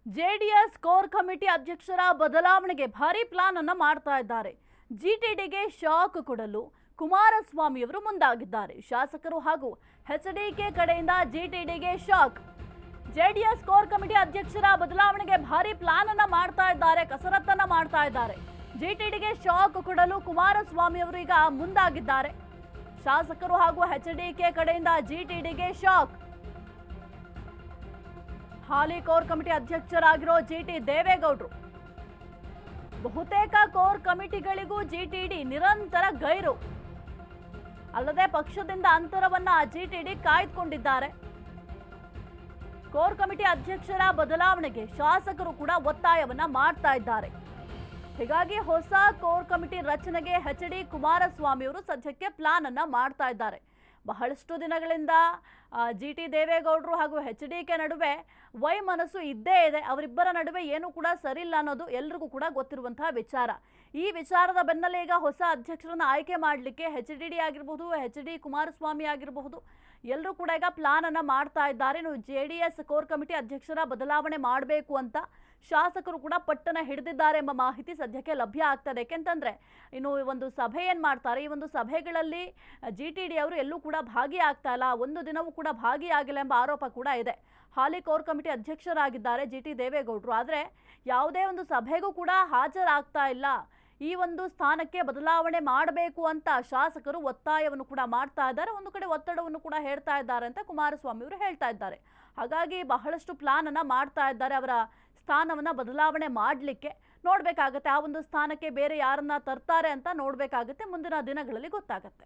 JDS core committee ಅಧ್ಯಕ್ಷರ ಬದಲಾವಣೆಗೆ ಭಾರಿ ಪ್ಲಾನ್ ಅನ್ನು ಮಾಡ್ತಾ ಇದ್ದಾರೆ. ಜಿಟಿಡಿಗೆ ಶಾಕ್ ಕೊಡಲು ಕುಮಾರಸ್ವಾಮಿ ಅವರು ಮುಂದಾಗಿದ್ದಾರೆ. ಶಾಸಕರು ಹಾಗೂ ಎಚ್ಡಿಕೆ ಕಡೆಯಿಂದ ಜಿಟಿಡಿಗೆ ಶಾಕ್. ಜೆಡಿಎಸ್ ಕೋರ್ ಕಮಿಟಿ ಅಧ್ಯಕ್ಷರ ಬದಲಾವಣೆಗೆ ಭಾರಿ ಪ್ಲಾನ್ ಅನ್ನು ಮಾಡ್ತಾ ಇದ್ದಾರೆ, ಕಸರತ್ತನ್ನ ಮಾಡ್ತಾ ಇದ್ದಾರೆ. ಜಿಟಿಡಿಗೆ ಶಾಕ್ ಕೊಡಲು ಕುಮಾರಸ್ವಾಮಿ ಅವರು ಈಗ ಮುಂದಾಗಿದ್ದಾರೆ. ಶಾಸಕರು ಹಾಗೂ ಎಚ್ಡಿಕೆ ಕಡೆಯಿಂದ ಜಿಟಿಡಿಗೆ ಶಾಕ್. ಹಾಲಿ ಕೋರ್ ಕಮಿಟಿ ಅಧ್ಯಕ್ಷರಾಗಿರೋ ಜಿಟಿ ದೇವೇಗೌಡರು ಬಹುತೇಕ ಕೋರ್ ಕಮಿಟಿಗಳಿಗೂ ಜಿಟಿಡಿ ನಿರಂತರ ಗೈರು. ಅಲ್ಲದೆ ಪಕ್ಷದಿಂದ ಅಂತರವನ್ನ ಜಿಟಿಡಿ ಕಾಯ್ದುಕೊಂಡಿದ್ದಾರೆ. ಕೋರ್ ಕಮಿಟಿ ಅಧ್ಯಕ್ಷರ ಬದಲಾವಣೆಗೆ ಶಾಸಕರು ಕೂಡ ಒತ್ತಾಯವನ್ನ ಮಾಡ್ತಾ ಇದ್ದಾರೆ. ಹೀಗಾಗಿ ಹೊಸ ಕೋರ್ ಕಮಿಟಿ ರಚನೆಗೆ ಎಚ್ಡಿ ಕುಮಾರಸ್ವಾಮಿ ಅವರು ಸದ್ಯಕ್ಕೆ ಪ್ಲಾನ್ ಅನ್ನ ಮಾಡ್ತಾ ಇದ್ದಾರೆ. ಬಹಳಷ್ಟು ದಿನಗಳಿಂದ ಜಿಟಿ ದೇವೇಗೌಡರು ಹಾಗೂ ಎಚ್ಡಿಕೆ ನಡುವೆ ವೈಮನಸ್ಸು ಇದ್ದೇ ಇದೆ. ಅವರಿಬ್ಬರ ನಡುವೆ ಏನೂ ಕೂಡ ಸರಿಯಿಲ್ಲ ಅನ್ನೋದು ಎಲ್ರಿಗೂ ಕೂಡ ಗೊತ್ತಿರುವಂತಹ ವಿಚಾರ. ಈ ವಿಚಾರದ ಬೆನ್ನಲ್ಲೇ ಈಗ ಹೊಸ ಅಧ್ಯಕ್ಷರನ್ನ ಆಯ್ಕೆ ಮಾಡಲಿಕ್ಕೆ ಎಚ್ಡಿಡಿ ಆಗಿರಬಹುದು, ಎಚ್ಡಿ ಕುಮಾರಸ್ವಾಮಿ ಆಗಿರಬಹುದು, ಎಲ್ಲರೂ ಕೂಡ ಈಗ ಪ್ಲಾನ್ ಅನ್ನ ಮಾಡ್ತಾ ಇದ್ದಾರೆ. ಇನ್ನು ಜೆಡಿಎಸ್ ಕೋರ್ ಕಮಿಟಿ ಅಧ್ಯಕ್ಷರ ಬದಲಾವಣೆ ಮಾಡಬೇಕು ಅಂತ ಶಾಸಕರು ಕೂಡ ಪಟ್ಟನ ಹಿಡಿದಿದ್ದಾರೆ ಎಂಬ ಮಾಹಿತಿ ಸದ್ಯಕ್ಕೆ ಲಭ್ಯ ಆಗ್ತದೆ. ಯಾಕೆಂತಂದ್ರೆ ಇನ್ನು ಒಂದು ಸಭೆ ಏನ್ ಮಾಡ್ತಾರೆ, ಈ ಒಂದು ಸಭೆಗಳಲ್ಲಿ ಜಿಟಿಡಿ ಅವರು ಎಲ್ಲೂ ಕೂಡ ಭಾಗಿಯಾಗ್ತಾ ಇಲ್ಲ, ಒಂದು ದಿನವೂ ಕೂಡ ಭಾಗಿಯಾಗಿಲ್ಲ ಎಂಬ ಆರೋಪ ಕೂಡ ಇದೆ. ಹಾಲಿ ಕೋರ್ ಕಮಿಟಿ ಅಧ್ಯಕ್ಷರಾಗಿದ್ದಾರೆ ಜಿಟಿ ದೇವೇಗೌಡರು, ಆದರೆ ಯಾವುದೇ ಒಂದು ಸಭೆಗೂ ಕೂಡ ಹಾಜರಾಗ್ತಾ ಇಲ್ಲ. ಈ ಒಂದು ಸ್ಥಾನಕ್ಕೆ ಬದಲಾವಣೆ ಮಾಡಬೇಕು ಅಂತ ಶಾಸಕರು ಒತ್ತಾಯವನ್ನು ಕೂಡ ಮಾಡ್ತಾ ಇದ್ದಾರೆ. ಒಂದು ಕಡೆ ಒತ್ತಡವನ್ನು ಕೂಡ ಹೇಳ್ತಾ ಇದ್ದಾರೆ ಅಂತ ಕುಮಾರಸ್ವಾಮಿ ಅವರು ಹೇಳ್ತಾ ಇದ್ದಾರೆ. ಹಾಗಾಗಿ ಬಹಳಷ್ಟು ಪ್ಲಾನ್ ಅನ್ನ ಮಾಡ್ತಾ ಇದ್ದಾರೆ ಅವರ ಸ್ಥಾನವನ್ನ ಬದಲಾವಣೆ ಮಾಡಲಿಕ್ಕೆ. ನೋಡ್ಬೇಕಾಗತ್ತೆ ಆ ಒಂದು ಸ್ಥಾನಕ್ಕೆ ಬೇರೆ ಯಾರನ್ನ ತರ್ತಾರೆ ಅಂತ ನೋಡ್ಬೇಕಾಗತ್ತೆ, ಮುಂದಿನ ದಿನಗಳಲ್ಲಿ ಗೊತ್ತಾಗತ್ತೆ.